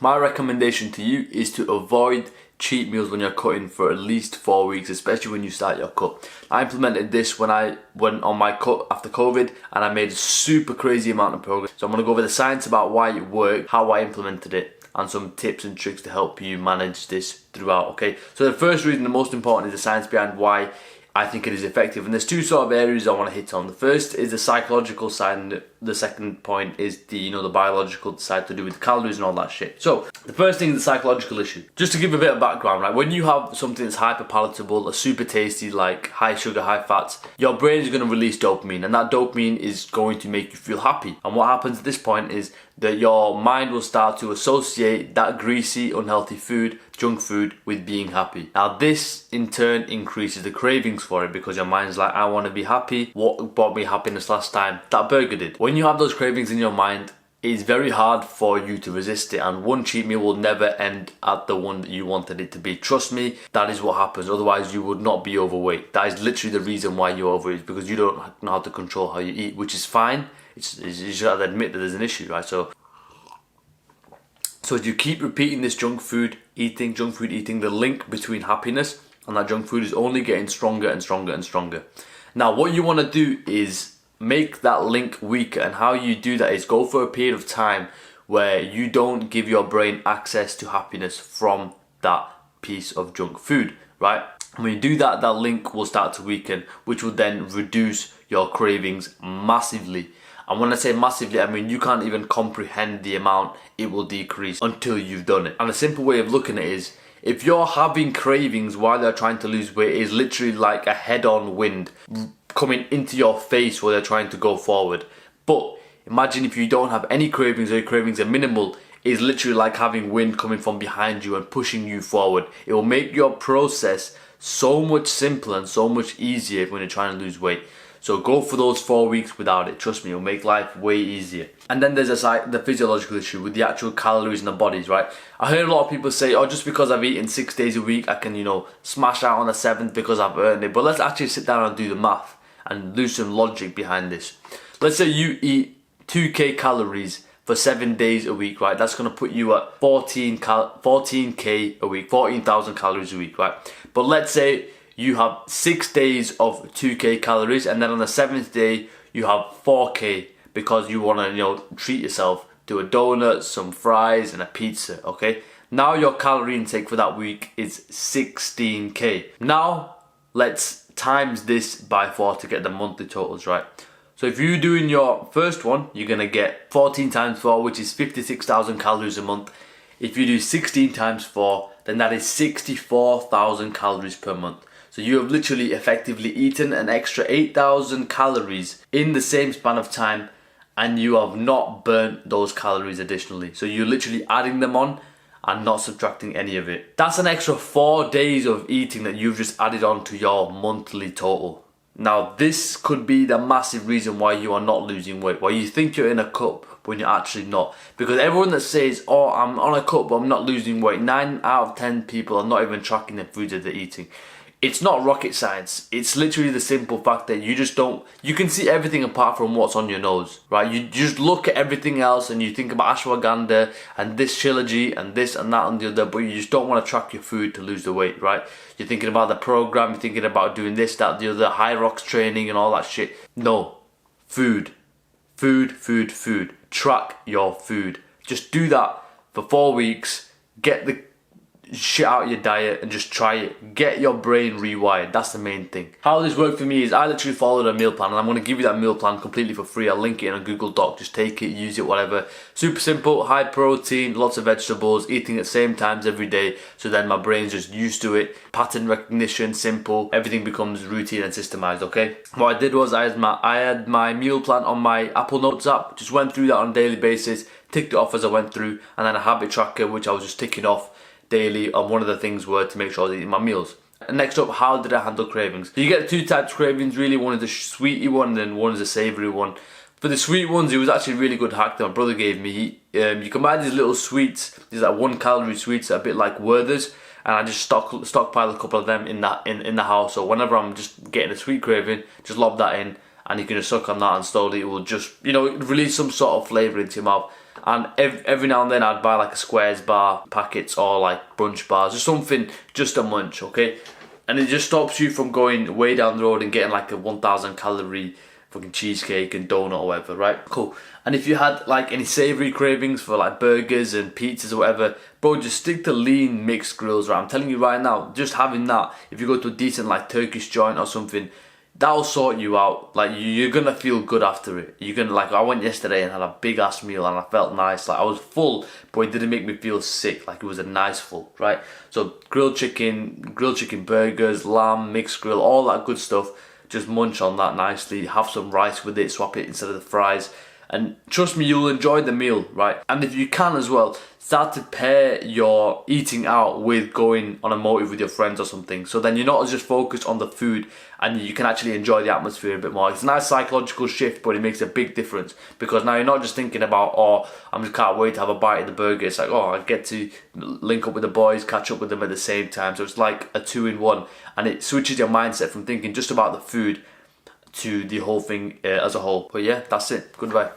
My recommendation to you is to avoid cheat meals when you're cutting for at least 4 weeks, especially when you start your cut. I implemented this when I went on my cut after COVID, and I made a super crazy amount of progress. So I'm going to go over the science about why it worked, how I implemented it, and some tips and tricks to help you manage this throughout, okay? So the first reason, the most important, is the science behind why I think it is effective. And there's two sort of areas I want to hit on. The first is the psychological side, and the second point is the biological side, to do with calories and all that shit. So the first thing is the psychological issue. Just to give a bit of background, right? When you have something that's hyper palatable, a super tasty, like high sugar, high fats, your brain is going to release dopamine, and that dopamine is going to make you feel happy. And what happens at this point is that your mind will start to associate that greasy, unhealthy food, junk food, with being happy. Now this in turn increases the cravings for it, because your mind's like, I want to be happy. What brought me happiness last time? That burger did. When you have those cravings in your mind, it's very hard for you to resist it, and one cheat meal will never end at the one that you wanted it to be. Trust me, that is what happens. Otherwise you would not be overweight. That is literally the reason why you're overweight, because you don't know how to control how you eat, which is fine. You just have to admit that there's an issue, right? So as you keep repeating this junk food eating, the link between happiness and that junk food is only getting stronger and stronger and stronger. Now what you want to do is make that link weaker, and how you do that is go for a period of time where you don't give your brain access to happiness from that piece of junk food, right? And when you do that, that link will start to weaken, which will then reduce your cravings massively. And when I say massively, I mean you can't even comprehend the amount it will decrease until you've done it. And a simple way of looking at it is, if you're having cravings while you're trying to lose weight, it's literally like a head-on wind coming into your face while you're trying to go forward. But imagine if you don't have any cravings, or your cravings are minimal, it's literally like having wind coming from behind you and pushing you forward. It will make your process so much simpler and so much easier when you're trying to lose weight. So go for those 4 weeks without it. Trust me, it'll make life way easier. And then there's the physiological issue with the actual calories in the bodies, right? I heard a lot of people say, oh, just because I've eaten 6 days a week, I can, smash out on the 7th because I've earned it. But let's actually sit down and do the math and do some logic behind this. Let's say you eat 2k calories for 7 days a week, right? That's going to put you at 14k a week, 14,000 calories a week, right? But let's say you have 6 days of 2k calories, and then on the 7th day you have 4k, because you want to treat yourself, do a donut, some fries and a pizza, okay? Now your calorie intake for that week is 16k. Now let's times this by 4 to get the monthly totals, right? So if you're doing your first one, you're going to get 14 times 4, which is 56,000 calories a month. If you do 16 times 4, then that is 64,000 calories per month. So you have literally effectively eaten an extra 8,000 calories in the same span of time, and you have not burnt those calories additionally. So you're literally adding them on and not subtracting any of it. That's an extra 4 days of eating that you've just added on to your monthly total. Now this could be the massive reason why you are not losing weight, why you think you're in a cut when you're actually not. Because everyone that says, oh, I'm on a cut but I'm not losing weight, 9 out of 10 people are not even tracking the foods that they're eating. It's not rocket science. It's literally the simple fact that you can see everything apart from what's on your nose, right? You just look at everything else and you think about ashwagandha and this Shilajit and this and that and the other, but you just don't want to track your food to lose the weight, right? You're thinking about the program, you're thinking about doing this, that, the other, high rocks training and all that shit. No. Food. Food, food, food. Track your food. Just do that for 4 weeks. Get the shit out of your diet and just try it. Get your brain rewired. That's the main thing. How this worked for me is I literally followed a meal plan, and I'm going to give you that meal plan completely for free. I'll link it in a Google Doc. Just take it, use it, whatever. Super simple, high protein, lots of vegetables, eating at the same times every day, so then my brain's just used to it. Pattern recognition, simple. Everything becomes routine and systemized, okay? What I did was I had my meal plan on my Apple Notes app. Just went through that on a daily basis, ticked it off as I went through, and then a habit tracker which I was just ticking off daily, and one of the things were to make sure I was eating my meals. And next up, how did I handle cravings? So you get 2 types of cravings really. One is the sweety one and then one is the savoury one. For the sweet ones, it was actually a really good hack that my brother gave me. You can buy these little sweets, these like 1 calorie sweets, a bit like Werther's, and I just stockpile a couple of them in the house. So whenever I'm just getting a sweet craving, just lob that in, and you can just suck on that, and slowly it will just, release some sort of flavour into your mouth. And every now and then I'd buy like a Squares bar packets or like brunch bars or something just to munch, okay? And it just stops you from going way down the road and getting like a 1,000 calorie fucking cheesecake and donut or whatever, right? Cool. And if you had like any savoury cravings for like burgers and pizzas or whatever, bro, just stick to lean mixed grills, right? I'm telling you right now, just having that, if you go to a decent like Turkish joint or something, that'll sort you out. Like you're gonna feel good after it. You're gonna, like, I went yesterday and had a big ass meal and I felt nice. Like I was full, but it didn't make me feel sick. Like it was a nice full, right? So grilled chicken burgers, lamb, mixed grill, all that good stuff. Just munch on that nicely. Have some rice with it, swap it instead of the fries. And trust me, you'll enjoy the meal, right? And if you can as well, start to pair your eating out with going on a motive with your friends or something. So then you're not just focused on the food and you can actually enjoy the atmosphere a bit more. It's a nice psychological shift, but it makes a big difference because now you're not just thinking about, oh, I just can't wait to have a bite of the burger. It's like, oh, I get to link up with the boys, catch up with them at the same time. So it's like a 2-in-1, and it switches your mindset from thinking just about the food to the whole thing as a whole. But yeah, that's it. Goodbye.